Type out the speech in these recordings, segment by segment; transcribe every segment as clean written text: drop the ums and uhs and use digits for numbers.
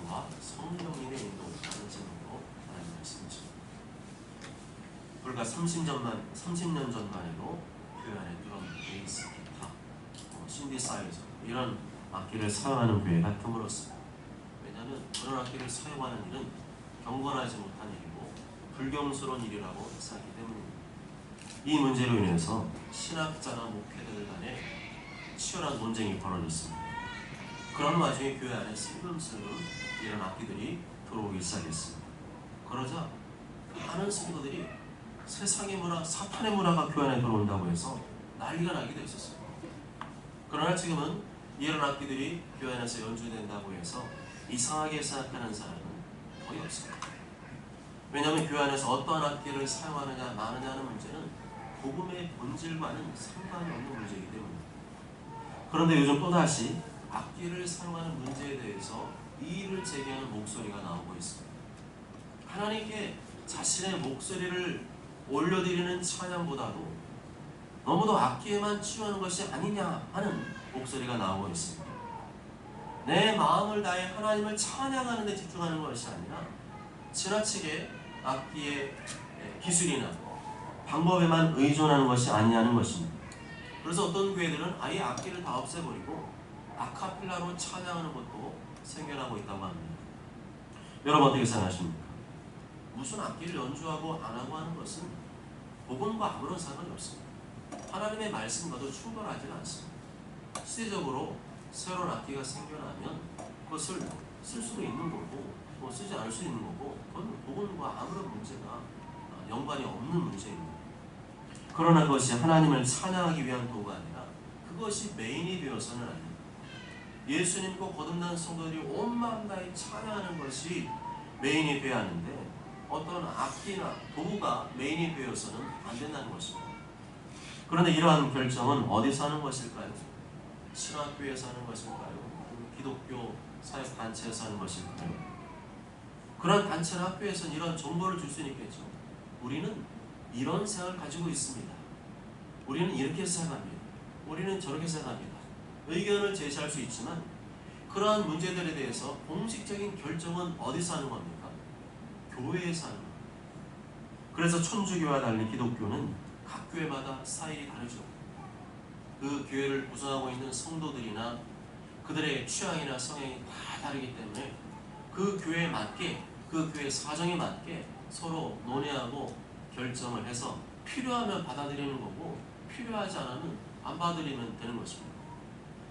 말씀과 성령님의 인도라는 제목으로 하나님 말씀이죠. 불과 30년 전만 해도 교회 안에 드럼, 베이스, 기타, 신디사이저 이런 악기를 사용하는 교회가 드물었습니다. 왜냐하면 그런 악기를 사용하는 일은 경건하지 못한 일이고 불경스러운 일이라고 생각하기 때문입니다. 이 문제로 인해서 신학자나 목회자들 간에 치열한 논쟁이 벌어졌습니다. 그런 와중에 교회 안에 슬금슬금 이런 악기들이 들어오기 시작했습니다. 그러자 많은 성도들이 세상의 문화, 사탄의 문화가 교회 안에 들어온다고 해서 난리가 나기도 했었어요. 그러나 지금은 이런 악기들이 교회 안에서 연주된다고 해서 이상하게 생각하는 사람은 거의 없습니다. 왜냐하면 교회 안에서 어떠한 악기를 사용하느냐 마느냐는 문제는 복음의 본질과는 상관이 없는 문제이기 때문입니다. 그런데 요즘 또다시 악기를 사용하는 문제에 대해서 이의를 제기하는 목소리가 나오고 있습니다. 하나님께 자신의 목소리를 올려드리는 찬양보다도 너무도 악기에만 치유하는 것이 아니냐 하는 목소리가 나오고 있습니다. 내 마음을 다해 하나님을 찬양하는 데 집중하는 것이 아니라 지나치게 악기의 기술이나 방법에만 의존하는 것이 아니냐는 것입니다. 그래서 어떤 교회들은 아예 악기를 다 없애버리고 아카펠라로 찬양하는 것도 생겨나고 있다고 합니다. 여러분 어떻게 생각하십니까? 무슨 악기를 연주하고 안 하고 하는 것은 복음과 아무런 상관이 없습니다. 하나님의 말씀과도 충돌하지는 않습니다. 시대적으로 새로운 악기가 생겨나면 그것을 쓸 수도 있는 거고 뭐 쓰지 않을 수 있는 거고 그건 복음과 아무런 문제가 연관이 없는 문제입니다. 그러나 그것이 하나님을 찬양하기 위한 도구가 아니라 그것이 메인이 되어서는 안 됩니다. 예수님과 거듭난 성도들이 온 마음 다해 찬양하는 것이 메인이 되어야 하는데 어떤 악기나 도구가 메인이 되어서는 안 된다는 것입니다. 그런데 이러한 결정은 어디서 하는 것일까요? 신학교에서 하는 것일까요? 기독교 사역단체에서 하는 것일까요? 그런 단체나 학교에서는 이런 정보를 줄 수는 있겠죠. 우리는 이런 생각을 가지고 있습니다. 우리는 이렇게 생각합니다. 우리는 저렇게 생각합니다. 의견을 제시할 수 있지만 그러한 문제들에 대해서 공식적인 결정은 어디서 하는 겁니까? 교회에서 하는 겁니다. 그래서 천주교와 달리 기독교는 각 교회마다 스타일이 다르죠. 그 교회를 구성하고 있는 성도들이나 그들의 취향이나 성향이 다 다르기 때문에 그 교회에 맞게 그 교회 사정에 맞게 서로 논의하고 결정을 해서 필요하면 받아들이는 거고 필요하지 않으면 안 받아들이면 되는 것입니다.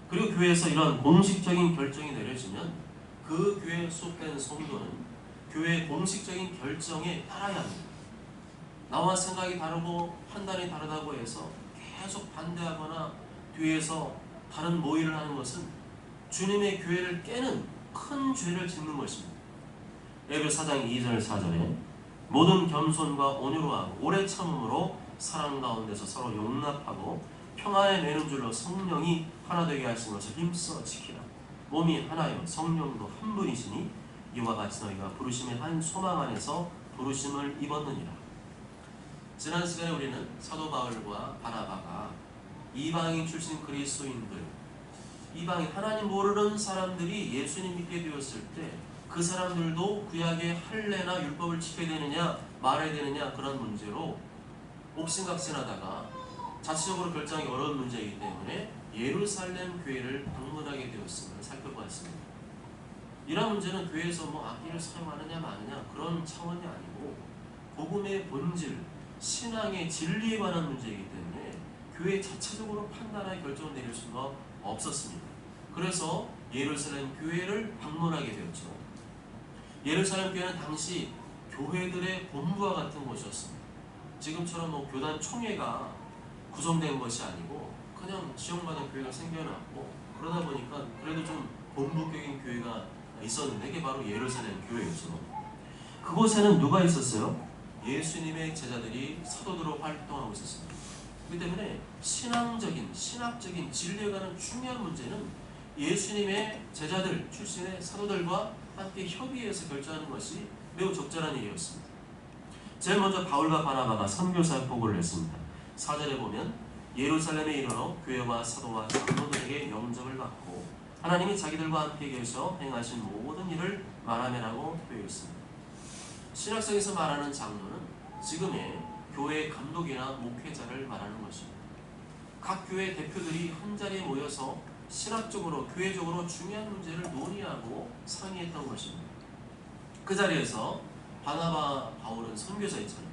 그리고 교회에서 이런 공식적인 결정이 내려지면 그 교회에 소속된 성도는 교회의 공식적인 결정에 따라야 합니다. 나와 생각이 다르고 판단이 다르다고 해서 계속 반대하거나 뒤에서 다른 모의를 하는 것은 주님의 교회를 깨는 큰 죄를 짓는 것입니다. 에베소 4장 2절 4절에 모든 겸손과 온유와 오래 참음으로 사랑 가운데서 서로 용납하고 평안에 매는 줄로 성령이 하나 되게 하신 것을 힘써 지키라. 몸이 하나요 성령도 한 분이시니 이와 같이 너희가 부르심의 한 소망 안에서 부르심을 입었느니라. 지난 시간에 우리는 사도 바울과 바나바가 이방인 출신 그리스도인들, 이방인 하나님 모르는 사람들이 예수님 믿게 되었을 때 그 사람들도 구약의 할례나 율법을 지켜야 되느냐 말아야 되느냐 그런 문제로 옥신각신하다가 자체적으로 결정하기 어려운 문제이기 때문에 예루살렘 교회를 방문하게 되었음을 살펴보았습니다. 이런 문제는 교회에서 뭐 악기를 사용하느냐 마느냐 그런 차원이 아니고 복음의 본질, 신앙의 진리에 관한 문제이기 때문에 교회 자체적으로 판단하여 결정을 내릴 수가 없었습니다. 그래서 예루살렘 교회를 방문하게 되었죠. 예루살렘 교회는 당시 교회들의 본부와 같은 곳이었습니다. 지금처럼 뭐 교단 총회가 구성된 것이 아니고 그냥 지역마다 교회가 생겨났고 그러다 보니까 그래도 좀 본부격인 교회가 있었는데 이게 바로 예루살렘 교회였죠. 그곳에는 누가 있었어요? 예수님의 제자들이 사도들로 활동하고 있었습니다. 그렇기 때문에 신학적인 진리에 관한 중요한 문제는 예수님의 제자들 출신의 사도들과 함께 협의해서 결정하는 것이 매우 적절한 일이었습니다. 제일 먼저 바울과 바나바가 선교사역 보고를 했습니다. 4절에 보면 예루살렘에 이르러 교회와 사도와 장로들에게 영접을 받고 하나님이 자기들과 함께 계셔 행하신 모든 일을 말하며라고 되어 있습니다. 신학성에서 말하는 장로는 지금의 교회 감독이나 목회자를 말하는 것입니다. 각 교회 대표들이 한자리에 모여서 신학적으로 교회적으로 중요한 문제를 논의하고 상의했던 것입니다. 그 자리에서 바나바 바울은 선교사였잖아요.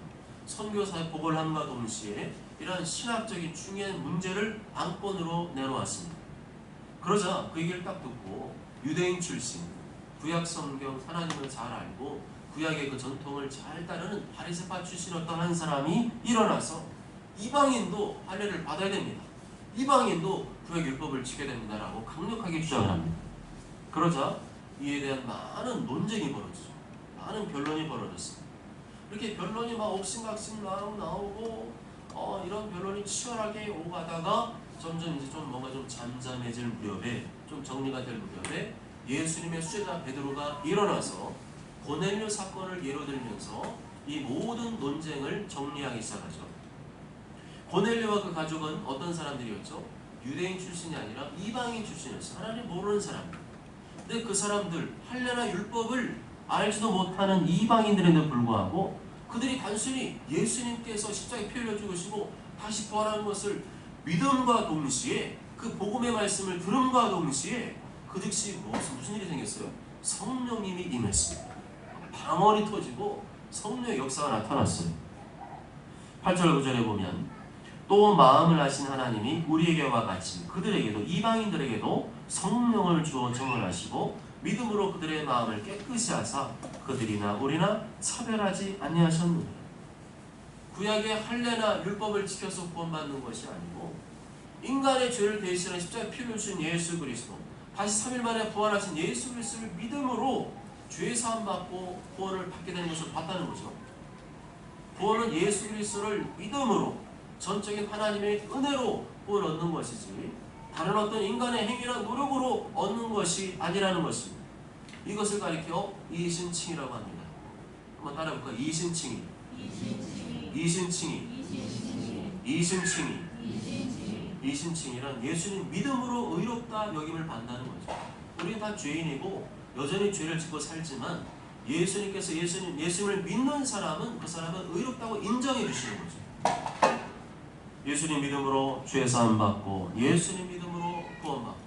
선교사의 복을 함과 동시에 이러한 신학적인 중요한 문제를 안건으로 내놓았습니다. 그러자 그 얘기를 딱 듣고 유대인 출신, 구약 성경 하나님을 잘 알고 구약의 그 전통을 잘 따르는 바리새파 출신 어떤 한 사람이 일어나서 이방인도 할례를 받아야 됩니다. 이방인도 구약 율법을 지켜야 됩니다라고 강력하게 주장을 합니다. 그러자 이에 대한 많은 논쟁이 벌어지죠. 많은 변론이 벌어졌습니다. 이렇게 변론이 막 옥신각신 나오고 이런 변론이 치열하게 오가다가 점점 이제 좀 뭔가 좀 잠잠해질 무렵에 좀 정리가 될 무렵에 예수님의 수제자 베드로가 일어나서 고넬료 사건을 예로 들면서 이 모든 논쟁을 정리하기 시작하죠. 고넬료와 그 가족은 어떤 사람들이었죠? 유대인 출신이 아니라 이방인 출신이었어요. 하나님 모르는 사람들. 근데 그 사람들 할례나 율법을 알지도 못하는 이방인들에도 불구하고 그들이 단순히 예수님께서 십자가에 피 흘려 죽으시고 다시 부활하는 것을 믿음과 동시에 그 복음의 말씀을 들음과 동시에 그 즉시 무슨 일이 생겼어요? 성령님이 임했습니다. 방언이 터지고 성령의 역사가 나타났어요. 8절 9절에 보면 또 마음을 아신 하나님이 우리에게와 같이 그들에게도 이방인들에게도 성령을 주어 정언하시고 믿음으로 그들의 마음을 깨끗이 하사 그들이나 우리나 차별하지 아니하셨느니라. 구약의 할례나 율법을 지켜서 구원받는 것이 아니고 인간의 죄를 대신한 십자가에 피 흘리신 예수 그리스도, 다시 3일 만에 부활하신 예수 그리스도를 믿음으로 죄 사함 받고 구원을 받게 되는 것을 봤다는 거죠. 구원은 예수 그리스도를 믿음으로 전적인 하나님의 은혜로 구원 얻는 것이지 다른 어떤 인간의 행위나 노력으로 얻는 것이 아니라는 것입니다. 이것을 가리켜 이신칭이라고 합니다. 한번 따라해볼까요? 이신칭이 이신칭이란 예수님 믿음으로 의롭다 여김을 받는다는 거죠. 우리는 다 죄인이고 여전히 죄를 짓고 살지만 예수님께서 예수님을 믿는 사람은 그 사람은 의롭다고 인정해 주시는 거죠. 예수님 믿음으로 죄 사함 받고 예수님 믿음으로 구원받고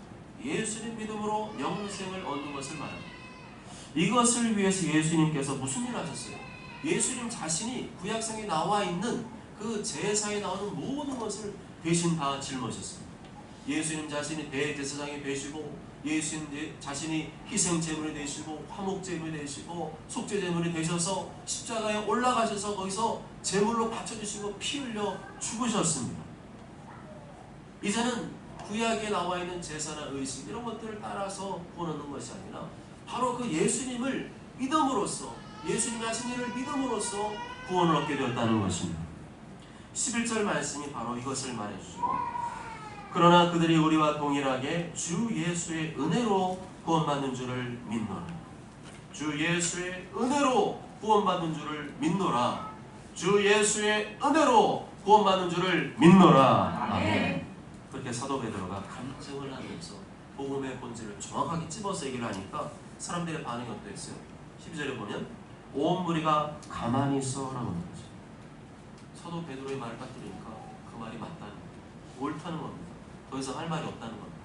예수님 믿음으로 영생을 얻는 것을 말합니다. 이것을 위해서 예수님께서 무슨 일을 하셨어요? 예수님 자신이 구약성에 나와 있는 그 제사에 나오는 모든 것을 대신 다 짊어졌습니다. 예수님 자신이 대제사장이 되시고 예수님 자신이 희생제물이 되시고 화목제물이 되시고 속죄제물이 되셔서 십자가에 올라가셔서 거기서 제물로 바쳐주시고 피 흘려 죽으셨습니다. 이제는 구약에 나와 있는 제사나 의식 이런 것들을 따라서 구원 얻는 것이 아니라 바로 그 예수님을 믿음으로써 예수님이 하신 일을 믿음으로써 구원을 얻게 되었다는 것입니다. 11절 말씀이 바로 이것을 말해주죠. 그러나 그들이 우리와 동일하게 주 예수의 은혜로 구원받는 줄을 믿노라. 주 예수의 은혜로 구원받는 줄을 믿노라. 주 예수의 은혜로 구원받는 줄을 믿노라. 아멘. 그렇게 사도 베드로가 간증을 하면서 복음의 본질을 정확하게 찝어서 얘기를 하니까 사람들의 반응이 어땠어요? 12절에 보면 온 무리가 가만히 있어라고 하는 거죠. 사도 베드로의 말을 딱 들으니까 그 말이 맞다는 거예요. 옳다는 겁니다. 더 이상 할 말이 없다는 겁니다.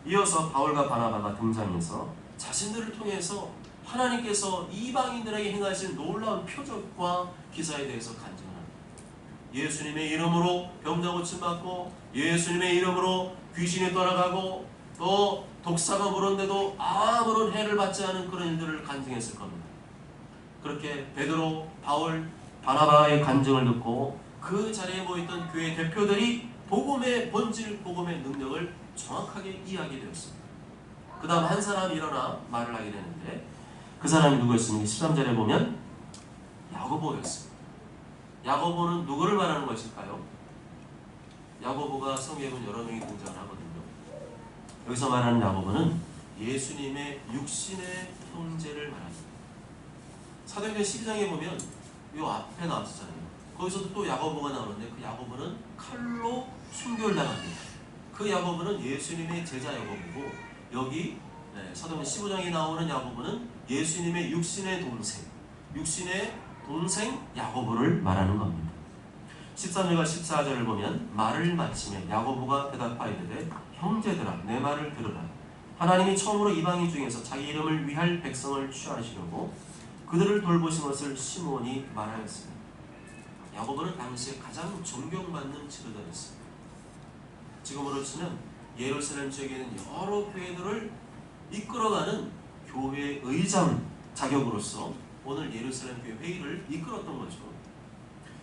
이어서 바울과 바나바가 등장해서 자신들을 통해서 하나님께서 이방인들에게 행하신 놀라운 표적과 기사에 대해서 간증을 합니다. 예수님의 이름으로 병자 고침받고 예수님의 이름으로 귀신이 떠나가고 또 독사가 물었는데도 아무런 해를 받지 않은 그런 일들을 간증했을 겁니다. 그렇게 베드로, 바울, 바나바의 간증을 듣고 그 자리에 모였던 교회 대표들이 복음의 본질, 복음의 능력을 정확하게 이해하게 되었습니다. 그 다음 한 사람이 일어나 말을 하게 되는데 그 사람이 누구였습니까? 13절에 보면 야고보였습니다. 야고보는 누구를 말하는 것일까요? 야고보가 성경에 보면 여러 명이 등장을 하거든요. 여기서 말하는 야고보는 예수님의 육신의 형제를 말합니다. 사도행전 12장에 보면 이 앞에 나왔잖아요. 거기서도 또 야고보가 나오는데 그 야고보는 칼로 순교를 당합니다. 그 야고보는 예수님의 제자 야고보고 여기 사도행전 15장에 나오는 야고보는 예수님의 육신의 동생 야고보를 말하는 겁니다. 13절과 14절을 보면 말을 마치며 야고보가 대답하이르되 형제들아 내 말을 들으라. 하나님이 처음으로 이방인 중에서 자기 이름을 위할 백성을 취하시려고 그들을 돌보신 것을 시므온이 말하였습니다. 야고보는 당시에 가장 존경받는 지도자였습니다. 지금으로 치면 예루살렘 지역에 있는 여러 교회들을 이끌어가는 교회 의장 자격으로서 오늘 예루살렘 교회 회의를 이끌었던 거죠.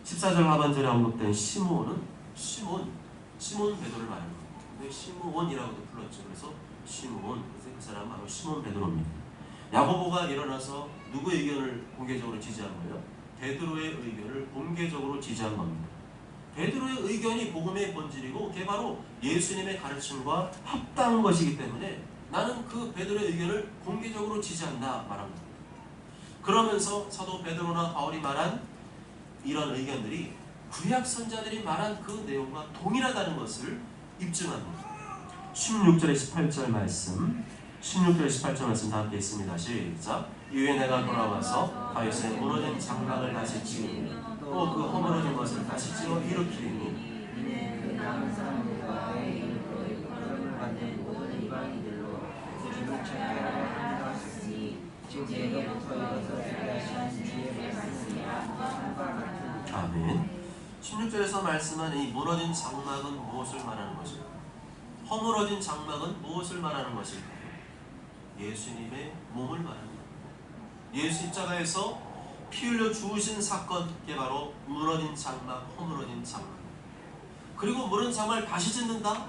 14절 하반절에 언급된 시므온은 시몬 베드로를 말하는 겁니다. 근데 시므온이라고도 불렀죠. 그래서 시므온, 그래서 그 사람은 바로 시몬 베드로입니다. 야고보가 일어나서 누구의 의견을 공개적으로 지지한 거예요? 베드로의 의견을 공개적으로 지지한 겁니다. 베드로의 의견이 복음의 본질이고 그게 바로 예수님의 가르침과 합당한 것이기 때문에 나는 그 베드로의 의견을 공개적으로 지지한다 말한 겁니다. 그러면서 사도 베드로나 바울이 말한 이런 의견들이 구약 선자들이 말한 그 내용과 동일하다는 것을 입증합니다. 16절에 18절 말씀 다 함께 있습니다. 시작. 이후에 내가 돌아와서 다윗의 무너진 장막을 다시 지으고 또 그 허물어진 것을 다시 지어 일으키리니 그 남은 사람들과 내 이름으로 일컬음을 받는 모든 이방인들로 주를 찾게 하려 하시니 즉 예로부터 이어서 준비하신 주의 말씀이라 함과 같은. 아멘. 16절에서 말씀한 이 무너진 장막은 무엇을 말하는 것일까? 허물어진 장막은 무엇을 말하는 것일까? 예수님의 몸을 말하는 겁니다. 예수 십자가에서 피 흘려 죽으신 사건, 그게 바로 무너진 장막, 허물어진 장막. 그리고 무너진 장막을 다시 짓는다?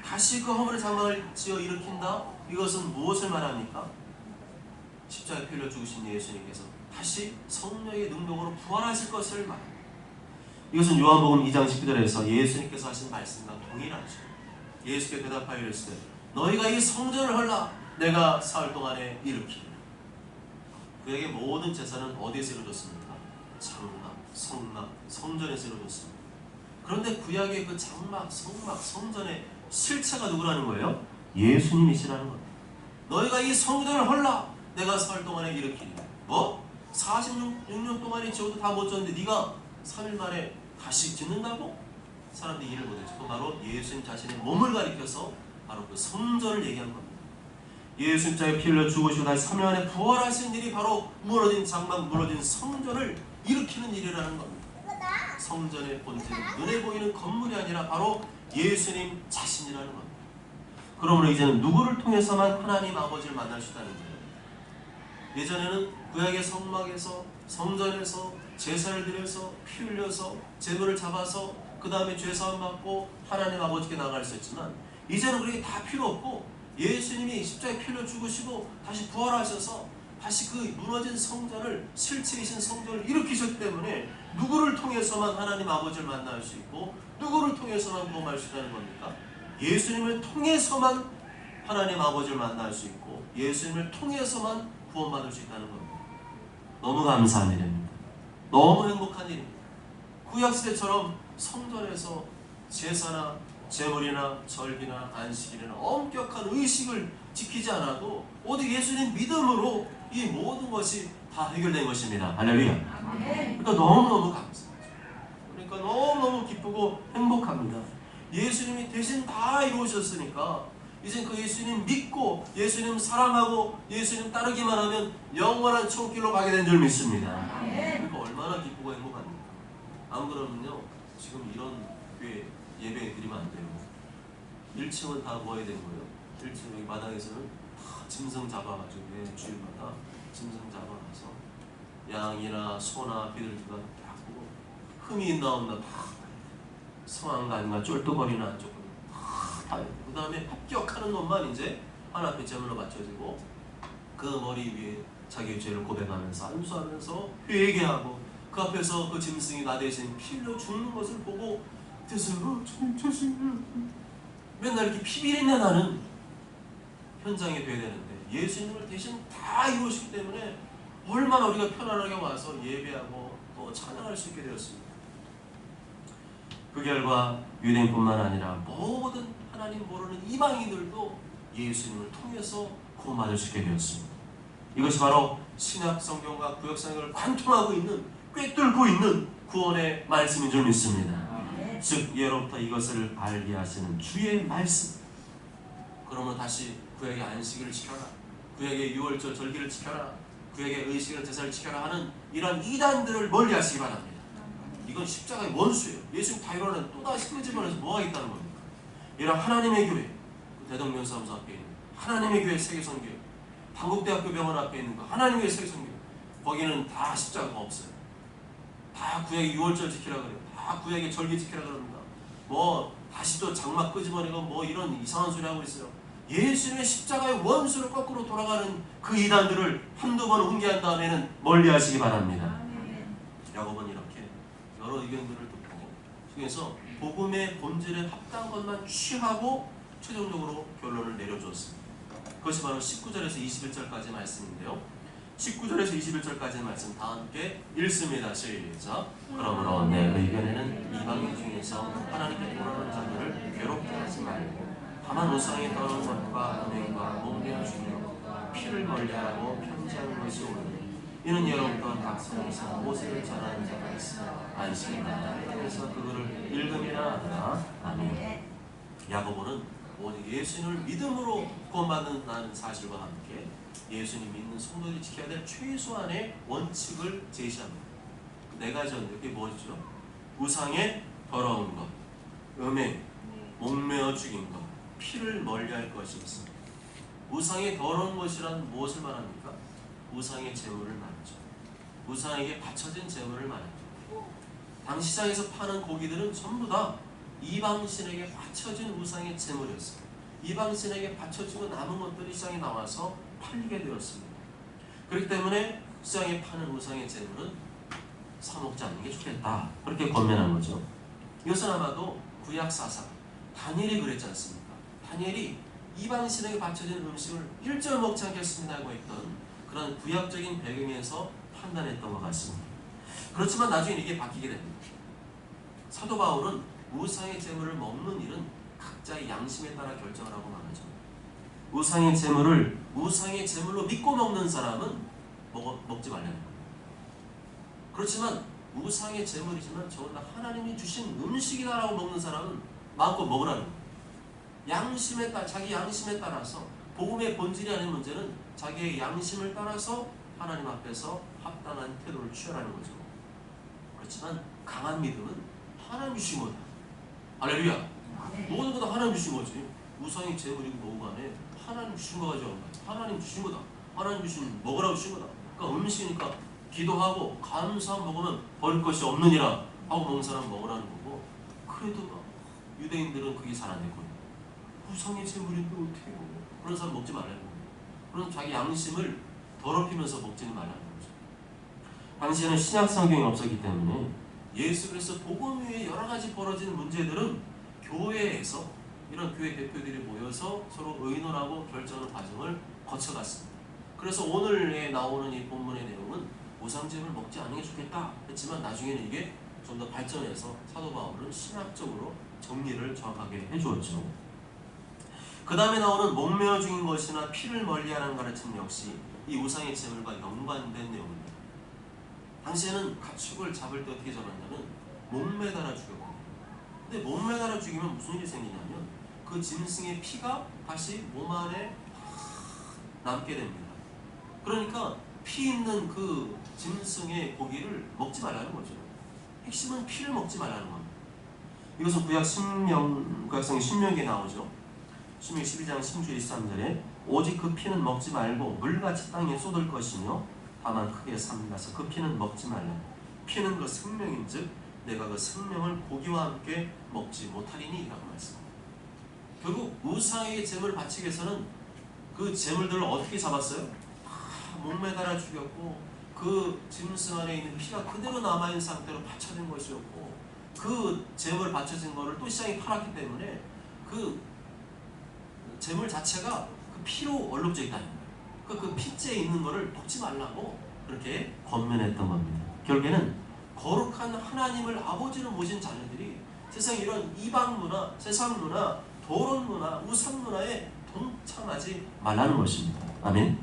다시 그 허물의 장막을 지어 일으킨다? 이것은 무엇을 말합니까? 십자가에 피 흘려 죽으신 예수님께서 다시 성령의 능력으로 부활하실 것을 말합니다. 이것은 요한복음 2장 19절에서 예수님께서 하신 말씀과 동일하죠. 예수께 대답하여 이르시되 너희가 이 성전을 헐라 내가 사흘 동안에 일으키리라. 그에게 모든 제사는 어디에서 이루어졌습니까? 장막, 성막, 성전에서 이루어졌습니다. 그런데 구약의 그 장막, 성막, 성전의 실체가 누구라는 거예요? 예수님이시라는 겁니다. 너희가 이 성전을 헐라 내가 사흘 동안에 일으키리라. 뭐? 46년 동안에 지어도 다 못 졌는데 네가 3일 만에 다시 짓는다고? 사람들이 이해를 못했죠. 그 바로 예수님 자신의 몸을 가리켜서 바로 그 성전을 얘기한 겁니다. 예수 십자가에 피 흘려 죽으시고 다시 3일 만에 부활하신 일이 바로 무너진 장막, 무너진 성전을 일으키는 일이라는 겁니다. 성전의 본질은 눈에 보이는 건물이 아니라 바로 예수님 자신이라는 겁니다. 그러므로 이제는 누구를 통해서만 하나님 아버지를 만날 수 있다는 거예요? 예전에는 구약의 성막에서, 성전에서 제사를 드려서 피 흘려서 제물을 잡아서 그 다음에 죄사함 받고 하나님 아버지께 나갈 수 있지만 이제는 그게 다 필요 없고 예수님이 십자가에 피 흘려 죽으시고 다시 부활하셔서 다시 그 무너진 성전을, 실체이신 성전을 일으키셨기 때문에 누구를 통해서만 하나님 아버지를 만날 수 있고 누구를 통해서만 구원할 수 있다는 겁니까? 예수님을 통해서만 하나님 아버지를 만날 수 있고 예수님을 통해서만 구원받을 수 있다는 겁니다. 너무 감사한 일입니다. 너무 행복한 일입니다. 구약시대처럼 성전에서 제사나 제물이나 절기나 안식일이나 엄격한 의식을 지키지 않아도 오직 예수님 믿음으로 이 모든 것이 다 해결된 것입니다. 할렐루야. 그러니까 너무너무 감사하죠. 그러니까 너무너무 기쁘고 행복합니다. 예수님이 대신 다 이루어졌으니까 이제 그 예수님 믿고 예수님 사랑하고 예수님 따르기만 하면 영원한 천국길로 가게 된 줄 믿습니다. 그러니까 얼마나 기쁘고 행복합니까? 안 그러면요 지금 이런 교회 예배 드리면 안 돼요. 1층은 다 뭐 해야 되는 거예요? 1층 여기 마당에서는 다 짐승 잡아가지고 매 주일마다 짐승 잡아가서 양이나 소나 비둘기가 다 보고 흠이 있나 없나 다 성한가 아닌가 쫄뚜거리나 조금 다 그 다음에 합격하는 것만 이제 하나님의 제물로 맞춰지고 그 머리 위에 자기의 죄를 고백하면서 안수하면서 회개하고 그 앞에서 그 짐승이 나 대신 피 흘려 죽는 것을 보고 대신 주님 맨날 이렇게 피비린내 나는 현장이 돼야 되는데 예수님을 대신 다 이루시기 때문에 얼마나 우리가 편안하게 와서 예배하고 또 찬양할 수 있게 되었습니다. 그 결과 유대인뿐만 아니라 모든 하나님 모르는 이방인들도 예수님을 통해서 구원받을 수 있게 되었습니다. 이것이 바로 신약 성경과 구약 성경을 관통하고 있는, 꿰뚫고 있는 구원의 말씀인 줄 믿습니다. 즉 예로부터 이것을 알게 하시는 주의 말씀. 그러면 다시 구약의 안식일을 지켜라, 구약의 유월절 절기를 지켜라, 구약의 의식을 제사를 지켜라 하는 이런 이단들을 멀리 하시기 바랍니다. 이건 십자가의 원수예요. 예수님 다 일어나는 또다시 끄집어내서 뭐가 있다는 겁니까? 이런 하나님의 교회, 대덕면사무소 앞에 있는 하나님의 교회 세계선교회, 한국대학교 병원 앞에 있는 거 하나님의 교회 세계선교회, 거기는 다 십자가가 없어요. 다 구약의 유월절 지키라 그래요. 다 구약의 절기 지키라 그럽니다. 뭐 다시 또 장막 끄집어내고 뭐 이런 이상한 소리 하고 있어요. 예수님의 십자가의 원수로 거꾸로 돌아가는 그 이단들을 한두 번 훈계한 다음에는 멀리 하시기 바랍니다. 야고보는 이렇게 여러 의견들을 듣고 중에서 복음의 본질에 합당한 것만 취하고 최종적으로 결론을 내려주었습니다. 그것이 바로 19절에서 21절까지 말씀인데요. 19절에서 21절까지의 말씀 다 함께 읽습니다. 시작. 그러므로 내 의견에는 이방인 중에서 하나님께 돌아오는 자들을 괴롭게 하지 말고 다만 우상에 떠오르는 것과 은행과 목매어 주며 피를 멀리하라고 편지하는 것이 옳으니 이는 여러분과 각 성에서 모세를 전하는 자가 있으나 안식일마다 그래서 그거를 읽음이라 하더라. 아멘. 야고보는 오직 예수님을 믿음으로 구원받는다는 사실과 함께 예수님 믿는 성도들이 지켜야 될 최소한의 원칙을 제시합니다. 네 가지였는데 그게 뭐죠? 우상의 더러운 것, 음행, 목매어 죽인 것, 피를 멀리할 것이 있습니다. 우상의 더러운 것이란 무엇을 말합니까? 우상의 제물을 말하죠. 우상에게 바쳐진 제물을 말하죠. 당시 시장에서 파는 고기들은 전부 다 이방신에게 바쳐진 우상의 제물이었습니다. 이방신에게 바쳐지고 남은 것들이 시장에 나와서 팔리게 되었습니다. 그렇기 때문에 시장에 파는 우상의 제물은 사먹지 않는 게 좋겠다, 그렇게 권면한 거죠. 이것은 아마도 구약 사상 다니엘이 그랬지 않습니까? 다니엘이 이방신에게 바쳐진 음식을 일절 먹지 않겠습니다고 했던 그런 구약적인 배경에서 판단했던 것 같습니다. 그렇지만 나중에 이게 바뀌게 됩니다. 사도 바울은 우상의 제물을 먹는 일은 각자의 양심에 따라 결정을 하고 말하죠. 우상의 제물로 믿고 먹는 사람은 먹지 말라는 겁니다. 그렇지만 우상의 제물이지만 저건 다 하나님이 주신 음식이다라고 먹는 사람은 마음껏 먹으라는 겁니다. 자기 양심에 따라서, 복음의 본질이 아닌 문제는 자기의 양심을 따라서 하나님 앞에서 합당한 태도를 취하라는 거죠. 그렇지만 강한 믿음은 하나님 주신 거다. 할렐루야. 모든 거 다 하나님 주신 거지. 우상이 제물이고 뭐고 간에 하나님 주신 거 가지고 하나님 주신 거다. 하나님 주신 먹으라고 주신 거다. 그러니까 음식이니까 기도하고 감사한 먹으면 버릴 것이 없느니라 하고 먹는 사람 먹으라는 거고, 그래도 유대인들은 그게 잘 안 됐거든요. 우상의 제물인데 어떻게 먹어? 그런 사람 먹지 말라는 거예요. 그럼 자기 양심을 더럽히면서 먹지는 말라는 거죠. 당시에는 신약 성경이 없었기 때문에 예수 그리스도 복음 위에 여러 가지 벌어지는 문제들은 교회에서 이런 교회 대표들이 모여서 서로 의논하고 결정하는 과정을 거쳐갔습니다. 그래서 오늘에 나오는 이 본문의 내용은 우상제물 먹지 않는 게 좋겠다 했지만 나중에는 이게 좀 더 발전해서 사도 바울은 신학적으로 정리를 정확하게 해주었죠. 그 다음에 나오는 목매어 죽인 것이나 피를 멀리하라는 가르침 역시 이 우상의 제물과 연관된 내용입니다. 당시에는 가축을 잡을 때 어떻게 잡았냐면 목매달아 죽였거든요. 근데 목매달아 죽이면 무슨 일이 생기냐면 그 짐승의 피가 다시 몸 안에 남게 됩니다. 그러니까 피 있는 그 짐승의 고기를 먹지 말라는 거죠. 핵심은 피를 먹지 말라는 겁니다. 이것은 구약성의 신명기에 나오죠. 신명기 12장 10절 23절에 오직 그 피는 먹지 말고 물같이 땅에 쏟을 것이며 다만 크게 삼가서 그 피는 먹지 말라. 피는 그 생명인즉 내가 그 생명을 고기와 함께 먹지 못하리니 라고 말씀합니다. 결국 우상에게 제물을 바치기 위해서는 그 제물들을 어떻게 잡았어요? 목매달아 죽였고 그 짐승 안에 있는 피가 그대로 남아있는 상태로 바쳐진 것이었고 그 제물 바쳐진 거를 또 시장에 팔았기 때문에 그 제물 자체가 그 피로 얼룩져 있다는 거예요. 그 피째에 있는 거를 먹지 말라고 그렇게 권면했던 겁니다. 결국에는 거룩한 하나님을 아버지로 모신 자녀들이 세상 이런 이방 문화, 세상 문화, 도론 문화, 우상 문화에 동참하지 말라는 것입니다. 아멘.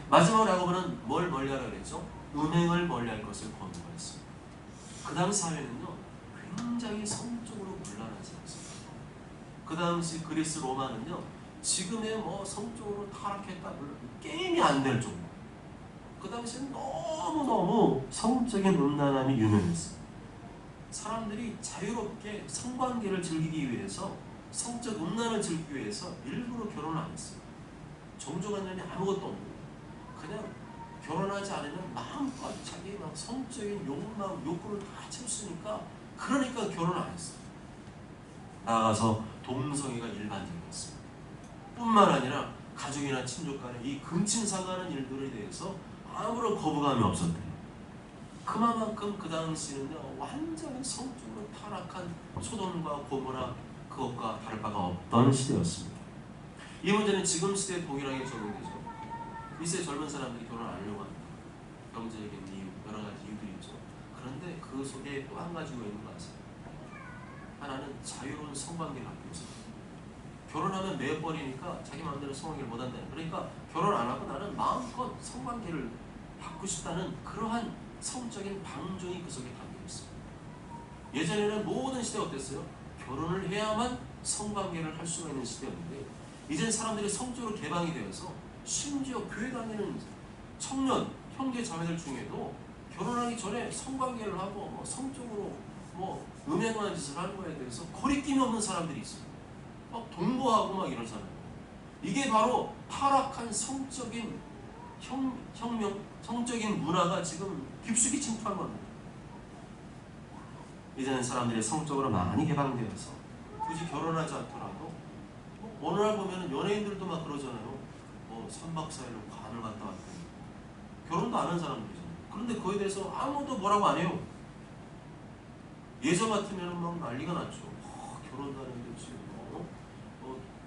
마지막으로 야고보는 뭘 멀리하라고 그랬죠? 음행을 멀리할 것을 권고했습니다. 그 당시 사회는요 굉장히 성적으로 문란한 사회였습니다. 그 당시 그리스 로마는요 지금의 뭐 성적으로 타락했다 게임이 안 될 정도. 그 당시에는 너무너무 성적인 음란함이 유명했어요. 사람들이 자유롭게 성관계를 즐기기 위해서, 성적 음란을 즐기기 위해서 일부러 결혼을 안 했어요. 종교관념이 아무것도 없는, 그냥 결혼하지 않으면 마음껏 자기 막 성적인 욕망, 욕구를 다 채웠으니까, 그러니까 결혼 안 했어요. 나아가서 동성애가 일반적이었습니다. 뿐만 아니라 가족이나 친족 간에 이 금친상하는 일들에 대해서 아무런 거부감이 없었대요. 그만큼 그 당시는요 완전히 성적으로 타락한 소돔과 고모라 그것과 다를 바가 없던 시대였습니다. 이 문제는 지금 시대에 동일하게 적용되죠. 이 시대 젊은 사람들이 결혼 안 하려고 합니다. 경제적인 이유, 여러 가지 이유들이 있죠. 그런데 그 속에 또 한 가지가 있는 거 아세요? 하나는 자유로운 성관계를 갖고 있습니다. 결혼하면 매버리니까 자기 마음대로 성관계를 못한다. 그러니까 결혼 안 하고 나는 마음껏 성관계를 갖고 싶다는 그러한 성적인 방종이 그 속에 담겨 있습니다. 예전에는 모든 시대가 어땠어요? 결혼을 해야만 성관계를 할 수가 있는 시대였는데 이젠 사람들이 성적으로 개방이 되어서 심지어 교회 다니는 청년, 형제 자매들 중에도 결혼하기 전에 성관계를 하고 뭐 성적으로 뭐 음행하는 짓을 하는 거에 대해서 거리낌이 없는 사람들이 있어요. 막 동거하고 막 이런 사람. 이게 바로 타락한 성적인 혁명, 성적인 문화가 지금 깊숙이 침투한 겁니다. 이제는 사람들이 성적으로 많이 개방되어서 굳이 결혼하지 않더라도 뭐 어느 날 보면 연예인들도 막 그러잖아요. 뭐 3박 4일로 관을 갔다 왔더니 결혼도 안 한 사람들이잖아요. 그런데 그거에 대해서 아무도 뭐라고 안 해요. 예전 같으면 막 난리가 났죠. 결혼도 안 했는데 지금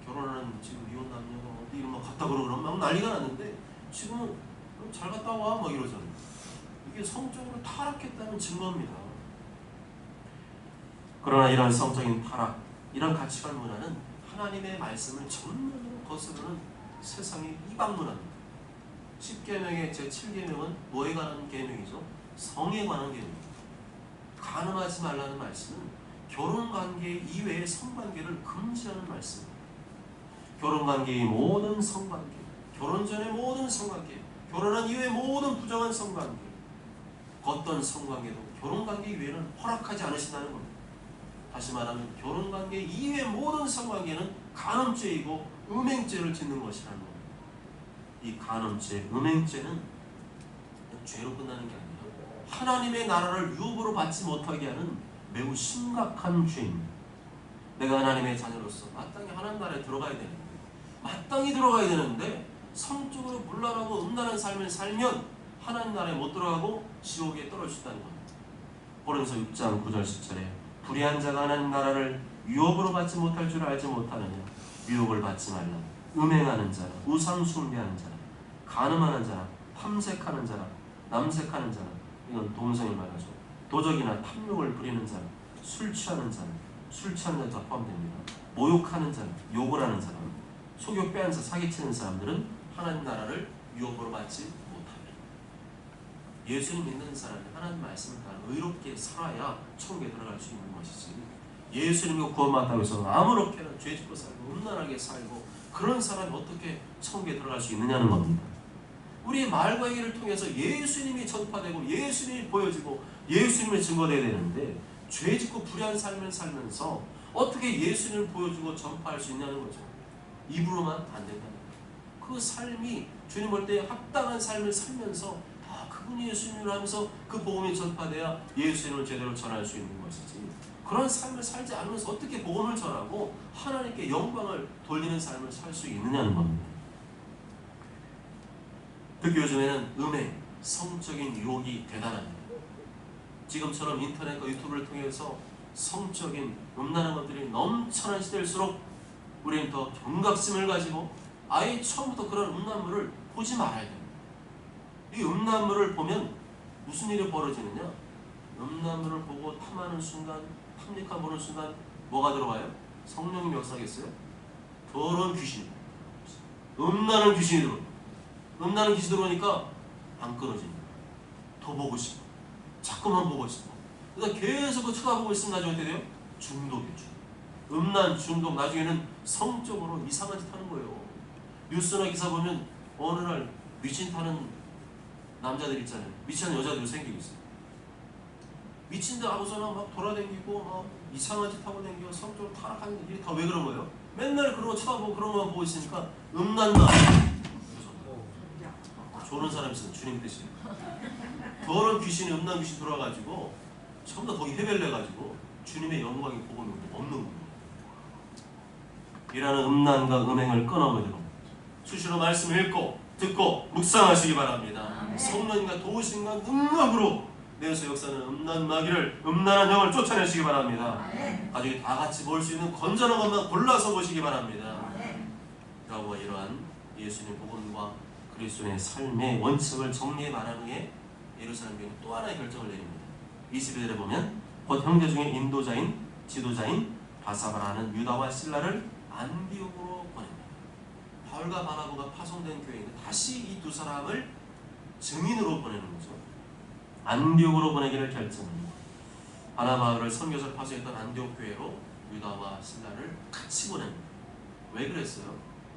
결혼하는 지금 이혼 남녀가 어디 막 갔다 그러면 막 난리가 났는데 지금은 잘 갔다 와 막 이러잖아요. 이게 성적으로 타락했다는 증거입니다. 그러나 이런 성적인 타락, 이런 가치관 문화는 하나님의 말씀을 전면으로 거스르는 세상의 이방 문화입니다. 10계명의 제7계명은 뭐에 관한 계명이죠? 성에 관한 계명입니다. 간음하지 말라는 말씀은 결혼관계 이외의 성관계를 금지하는 말씀입니다. 결혼관계의 모든 성관계, 결혼 전의 모든 성관계, 결혼한 이후의 모든 부정한 성관계, 어떤 성관계도 결혼관계 이외에는 허락하지 않으신다는 겁니다. 다시 말하면 결혼관계 이외의 모든 성관계는 간음죄이고 음행죄를 짓는 것이라는 겁니다. 이 간음죄, 음행죄는 죄로 끝나는 게 아니라 하나님의 나라를 유업으로 받지 못하게 하는 매우 심각한 죄입니다. 내가 하나님의 자녀로서 마땅히 하나님 나라에 들어가야 되는데, 마땅히 들어가야 되는데 성적으로 문란하고 음란한 삶을 살면 하나님 나라에 못 들어가고 지옥에 떨어질 수 있다는 겁니다. 고린도서 6장 9절 10절에 불의한 자가 하나님 나라를 유업으로 받지 못할 줄 알지 못하느냐. 유업을 받지 말라. 음행하는 자라, 우상 숭배하는 자라, 간음하는 자라, 탐색하는 자라, 남색하는 자라, 이건 동성을 말하죠. 도적이나 탐욕을 부리는 자라, 술 취하는 자라, 술 취하는 자도 포함됩니다. 모욕하는 자라, 욕을 하는 사람, 속여 빼앗아 사기치는 사람들은 하나님 나라를 유업으로 받지 못합니다. 예수님 믿는 사람이 하나님 말씀을 따라 의롭게 살아야 천국에 들어갈 수 있는 것이지, 예수님과 구원받다고 해서 아무렇게나 죄짓고 살고 음란하게 살고 그런 사람이 어떻게 천국에 들어갈 수 있느냐는 겁니다. 우리의 말과 얘기를 통해서 예수님이 전파되고 예수님이 보여지고 예수님이 증거되어야 되는데 죄짓고 불의한 삶을 살면서 어떻게 예수님을 보여주고 전파할 수 있냐는 거죠. 입으로만 안 된다는 거예요. 그 삶이 주님 볼 때 합당한 삶을 살면서 그분이 예수님을 하면서 그 복음이 전파돼야 예수님을 제대로 전할 수 있는 것이지, 그런 삶을 살지 않으면서 어떻게 복음을 전하고 하나님께 영광을 돌리는 삶을 살 수 있느냐는 겁니다. 특히 요즘에는 음행, 성적인 유혹이 대단합니다. 지금처럼 인터넷과 유튜브를 통해서 성적인 음란한 것들이 넘쳐난 시대일수록 우리는 더 경각심을 가지고 아예 처음부터 그런 음란물을 보지 말아야 됩니다. 이 음란물을 보면 무슨 일이 벌어지느냐? 음란물을 보고 탐하는 순간, 탐닉한 보는 순간 뭐가 들어와요? 성령님이 역사하겠어요? 더러운 귀신, 음란한 귀신이 들어오니까. 음란한 귀신이 들어오니까 안 끊어집니다. 더 보고 싶어. 자꾸만 보고 싶어. 그러니까 계속 그 쳐다보고 있으면 나중에 어떻게 돼요? 중독이죠. 음란 중독, 나중에는 성적으로 이상한 짓 하는 거예요. 뉴스나 기사 보면 어느 날 미친 타는 남자들 있잖아요. 미친 여자들 생기고 있어요. 미친데 아무서나 막 돌아다니고 막 이상한 짓 하고 다니고 성적으로 타락하는 일이 다 왜 그런 거예요? 맨날 그런 거 쳐다보고 그런 거만 보고 있으니까 음란마. 조는 사람 있으면 주님 뜻이에요. 더러운 귀신이 음란 귀신 들어와가지고 전부 다 거기 해별돼가지고 주님의 영광이 복음이 없는 거예요. 이라는 음란과 음행을 끊어버리도록 수시로 말씀 읽고 듣고 묵상하시기 바랍니다. 성령님과 도우심과 능력으로 내에서 역사는 음란 마귀를, 음란한 영을 쫓아내시기 바랍니다. 가족이 다 같이 볼 수 있는 건전한 것만 골라서 보시기 바랍니다. 그리고 이러한 예수님 복음과 그리스도의 삶의 원칙을 정리해 말하는 게 예루살렘 교회는 또 하나의 결정을 내립니다. 22절에 보면 곧 형제 중에 인도자인 지도자인 바사바라는 유다와 실라를 안디옥으로 보냅니다. 바울과 바나바가 파송된 교회인데 다시 이 두 사람을 증인으로 보내는 거죠. 안디옥으로 보내기를 결정합니다. 바나바를 선교사를 파송했던 안디옥 교회로 유다와 실라를 같이 보냅니다. 왜 그랬어요?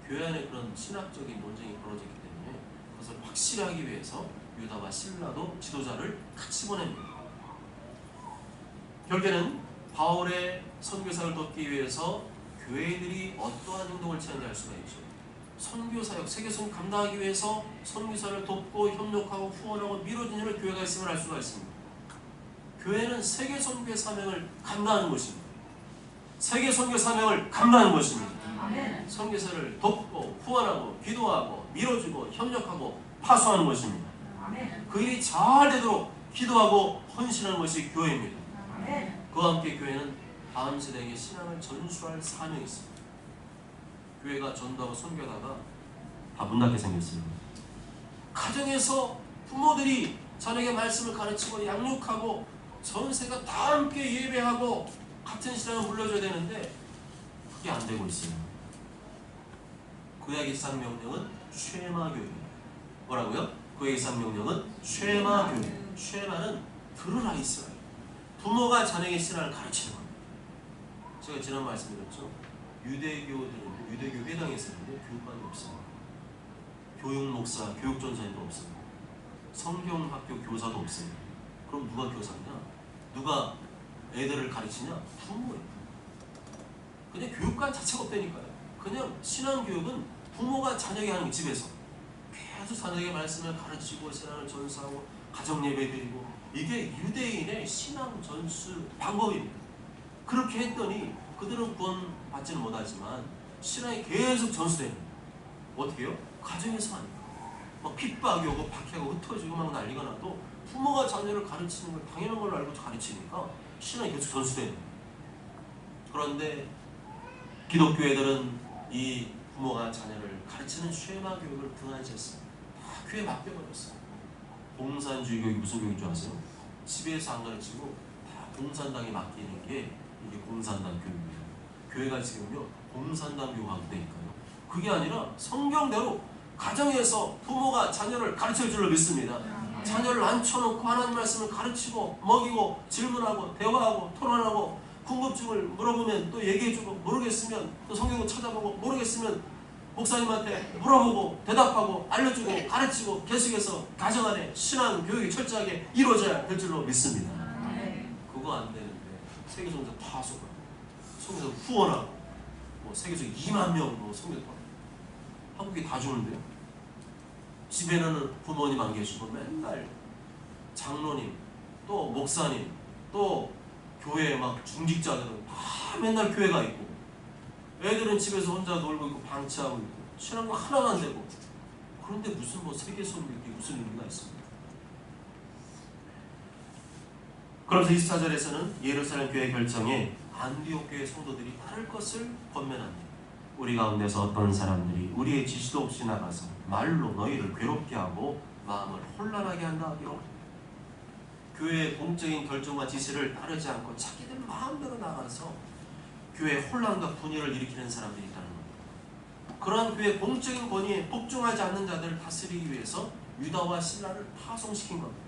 교회 안에 그런 신학적인 논쟁이 벌어졌기 때문에 그것을 확실하기 위해서 유다와 실라도 지도자를 같이 보냅니다. 결국에는 바울의 선교사를 돕기 위해서 교회들이 어떠한 행동을 취하는지 알 수가 있죠. 선교사역, 세계선교 감당하기 위해서 선교사를 돕고 협력하고 후원하고 밀어주는 일을 교회가 있음을 알 수가 있습니다. 교회는 세계선교의 사명을 감당하는 것입니다. 세계선교 사명을 감당하는 것입니다. 선교사를 돕고 후원하고 기도하고 밀어주고 협력하고 파수하는 것입니다. 그 일이 잘 되도록 기도하고 헌신하는 것이 교회입니다. 그와 함께 교회는 다음 세대에게 신앙을 전수할 사명이 있습니다. 교회가 전도하고 선교하다가 다 문닫게 생겼어요. 가정에서 부모들이 자녀에게 말씀을 가르치고 양육하고 전세가 다 함께 예배하고 같은 신앙을 물려줘야 되는데 그게 안 되고 있어요. 구약의 쌍명령은 쉐마교회입니다. 뭐라고요? 구약의 쌍명령은 쉐마교회. 쉐마는 들으라 이스라엘. 부모가 자녀에게 신앙을 가르치는 겁니다. 제가 지난 말씀드렸죠. 유대교들은 유대교 회당에 있었는데 교육관이 없어요. 교육 목사, 교육 전사님도 없어요. 성경학교 교사도 없어요. 그럼 누가 교사냐? 누가 애들을 가르치냐? 부모예요. 그냥 교육관 자체가 없다니까요. 그냥 신앙교육은 부모가 자녀에게 하는 거, 집에서 계속 자녀에게 말씀을 가르치고 신앙을 전수하고 가정예배 드리고, 이게 유대인의 신앙 전수 방법입니다. 그렇게 했더니 그들은 구원받지는 못하지만 신앙이 계속 전수되는 거예요. 어떻게 해요? 가정에서 하니까 막 핍박이 오고 박해하고 흩어지고 막 난리가 나도 부모가 자녀를 가르치는 걸 당연한 걸로 알고 가르치니까 신앙이 계속 전수되는 거예요. 그런데 기독교회들은 이 부모가 자녀를 가르치는 쉐마 교육을 등한시 했습니다. 다 교회에 맡겨버렸어요. 공산주의 교육이 무슨 교육인 줄 아세요? 집에서 안 가르치고 다 공산당에 맡기는 게 이게 공산당 교육이에요. 교회가 지금요 공산당 교육하고 되니까요. 그게 아니라 성경대로 가정에서 부모가 자녀를 가르칠 줄로 믿습니다. 자녀를 앉혀놓고 하나님 말씀을 가르치고 먹이고 질문하고 대화하고 토론하고 궁금증을 물어보면 또 얘기해주고, 모르겠으면 또 성경을 찾아보고, 모르겠으면 목사님한테 물어보고 대답하고 알려주고 가르치고 계속해서 가정 안에 신앙 교육이 철저하게 이루어져야 될 줄로 믿습니다. 그거 안 되는데 세계성자 파수가 성경에서 후원하고 뭐 세계에서 2만 명 뭐 성경 한국이 다 주는데요. 집에는 부모님 안 계시고 맨날 장로님 또 목사님 또 교회 막 중직자들은 다 맨날 교회가 있고, 애들은 집에서 혼자 놀고 있고 방치하고 있고 신앙도 하나도 안 되고, 그런데 무슨 뭐 세계선교육이 무슨 의미가 있습니까? 그러면서 24절에서는 예루살렘 교회 결정에 안디옥 교회 성도들이 따를 것을 권면합니다. 우리 가운데서 어떤 사람들이 우리의 지시도 없이 나가서 말로 너희를 괴롭게 하고 마음을 혼란하게 한다 하기로. 교회의 공적인 결정과 지시를 따르지 않고 자기들 마음대로 나가서 교회에 혼란과 분열을 일으키는 사람들이 있다는 겁니다. 그러한 그의 공적인 권위에 복종하지 않는 자들을 다스리기 위해서 유다와 신라를 파송시킨 겁니다.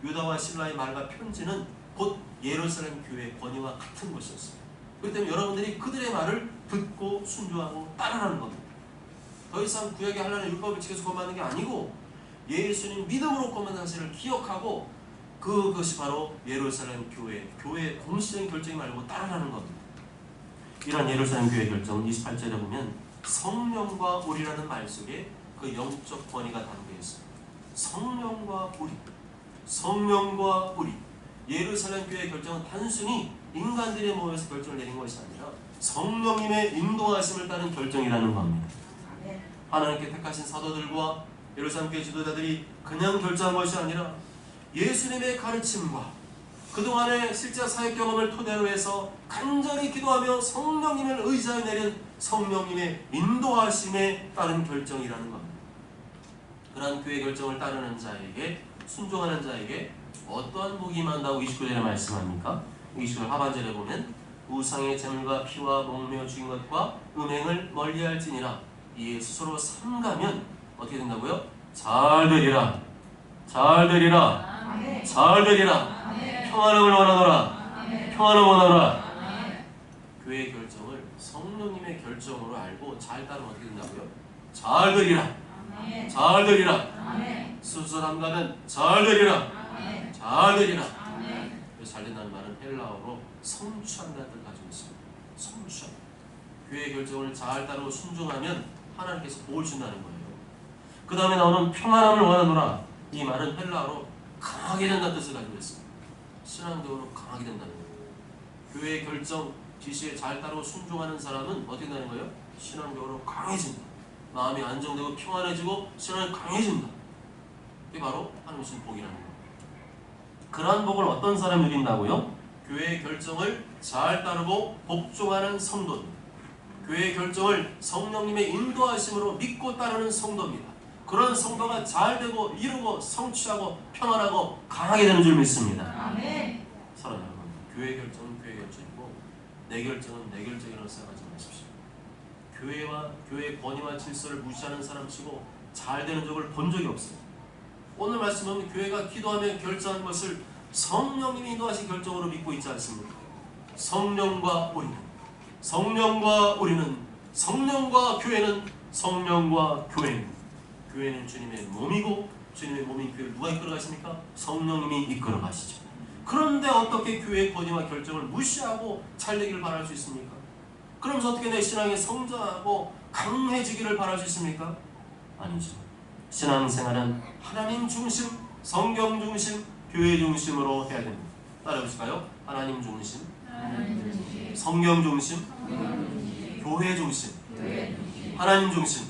유다와 신라의 말과 편지는 곧 예루살렘 교회의 권위와 같은 것이었어요. 그렇기 때문에 여러분들이 그들의 말을 듣고 순종하고 따라하는 겁니다. 더 이상 구약의 하나님의 율법을 지켜서 구원받는 게 아니고 예수님 믿음으로 구원받는 사실을 기억하고 그것이 바로 예루살렘 교회의 공식적인 결정이 말고 따라하는 겁니다. 이런 예루살렘 교회의 결정은 28절에 보면 성령과 우리라는 말 속에 그 영적 권위가 담겨 있습니다. 성령과 우리, 성령과 우리. 예루살렘 교회의 결정은 단순히 인간들이 모여서 결정을 내린 것이 아니라 성령님의 인도하심을 따른 결정이라는 겁니다. 하나님께 택하신 사도들과 예루살렘 교회 지도자들이 그냥 결정한 것이 아니라 예수님의 가르침과 그동안의 실제 사역 경험을 토대로 해서 간절히 기도하며 성령님을 의지하여 내린 성령님의 인도하심에 따른 결정이라는 겁니다. 그러한 교회 결정을 따르는 자에게, 순종하는 자에게 어떠한 복이 임한다고 29절에 말씀합니까? 29절 하반절에 보면 우상의 제물과 피와 목매어 죽인 것과 음행을 멀리할지니라. 이에 스스로 삼가면 어떻게 된다고요? 잘 되리라. 잘 되리라. 잘 되리라. 평안함을 원하노라. 평안을 원하노라. 교회의 결정을 성령님의 결정으로 알고 잘 따르면 어떻게 된다고요? 잘 되리라. 잘 되리라. 스스로 삼가면 잘 되리라. 잘 되리라. 잘 된다는 말은 헬라어로 성취한다는 뜻을 가지고 있습니다. 성취한. 교회의 결정을 잘 따르고 순종하면 하나님께서 복을 준다는 거예요. 그 다음에 나오는 평안함을 원하노라. 이 말은 헬라어로 강하게 된다는 뜻을 가지고 있습니다. 신앙적으로 강하게 된다는 거예요. 교회의 결정, 지시에 잘 따르고 순종하는 사람은 어떻게 된다는 거예요? 신앙적으로 강해진다. 마음이 안정되고 평안해지고 신앙이 강해진다. 이게 바로 하나님 주신 복이라는 거예요. 그러한 복을 어떤 사람이 누린다고요? 교회의 결정을 잘 따르고 복종하는 성도입니다. 교회의 결정을 성령님의 인도하심으로 믿고 따르는 성도입니다. 그런 성도가 잘 되고 이루고 성취하고 평안하고 강하게 되는 줄 믿습니다. 아멘. 사랑하는 여러분, 교회의 결정은 교회의 결정이고 내 결정은 내 결정이라고 생각하지 마십시오. 교회와 교회의 권위와 질서를 무시하는 사람 치고 잘 되는 적을 본 적이 없어요. 오늘 말씀은 교회가 기도하며 결정한 것을 성령님이 인도하신 결정으로 믿고 있지 않습니까? 성령과 우리는, 성령과 우리는, 성령과 교회는, 성령과 교회는, 교회는 주님의 몸이고 주님의 몸인 교회를 누가 이끌어 가십니까? 성령님이 이끌어 가시죠. 그런데 어떻게 교회의 권위와 결정을 무시하고 잘되기를 바랄 수 있습니까? 그러면서 어떻게 내 신앙이 성장하고 강해지기를 바랄 수 있습니까? 아니죠. 신앙생활은 하나님 중심, 성경 중심, 교회 중심으로 해야 됩니다. 따라해보실까요? 하나님 중심, 성경 중심, 교회 중심, 하나님 중심,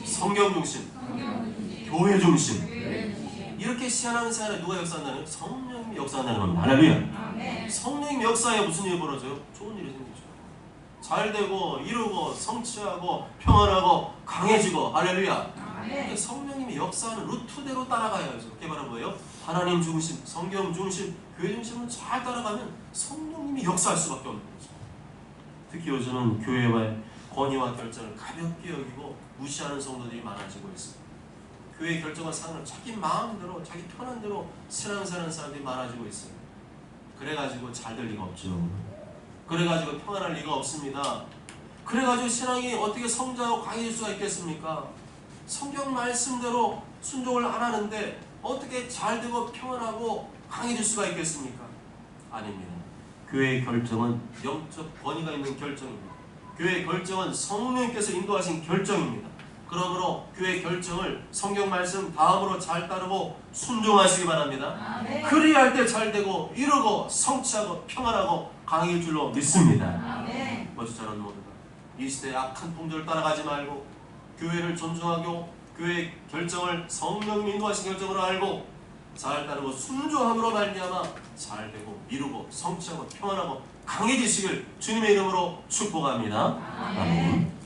성경 중심, 교회 중심. 이렇게 신앙생활에 누가 역사한다는 거예요? 성령님이 역사한다는 겁니다. 할렐루야. 성령님이 역사에 무슨 일이 벌어져요? 좋은 일이 생기죠. 잘 되고 이루고 성취하고 평안하고 강해지고. 할렐루야. 성령님이 역사하는 루트대로 따라가야죠. 그게 바로 뭐예요? 하나님 중심, 성경 중심, 교회 중심을 잘 따라가면 성령님이 역사할 수밖에 없는 거죠. 특히 요즘은 교회와의 권위와 결정을 가볍게 여기고 무시하는 성도들이 많아지고 있습니다. 교회 결정과 상을 자기 마음대로, 자기 편한 대로 신앙사는 사람들이 많아지고 있어요. 그래가지고 잘 될 리가 없죠. 그래가지고 평안할 리가 없습니다. 그래가지고 신앙이 어떻게 성장하고 강해질 수가 있겠습니까? 성경 말씀대로 순종을 안 하는데 어떻게 잘 되고 평안하고 강해질 수가 있겠습니까? 아닙니다. 교회의 결정은 영적 권위가 있는 결정입니다. 교회의 결정은 성령님께서 인도하신 결정입니다. 그러므로 교회의 결정을 성경 말씀 다음으로 잘 따르고 순종하시기 바랍니다. 아멘. 그리할 때 잘 되고 이루고 성취하고 평안하고 강해질 줄로 믿습니다. 아멘. 저런 모두가 이 시대의 악한 풍조를 따라가지 말고 교회를 존중하고 교회의 결정을 성령님이 인도하신 결정으로 알고 잘 따르고 순종함으로 말미암아 잘 되고 이루고 성취하고 평안하고 강해지시길 주님의 이름으로 축복합니다. 아멘.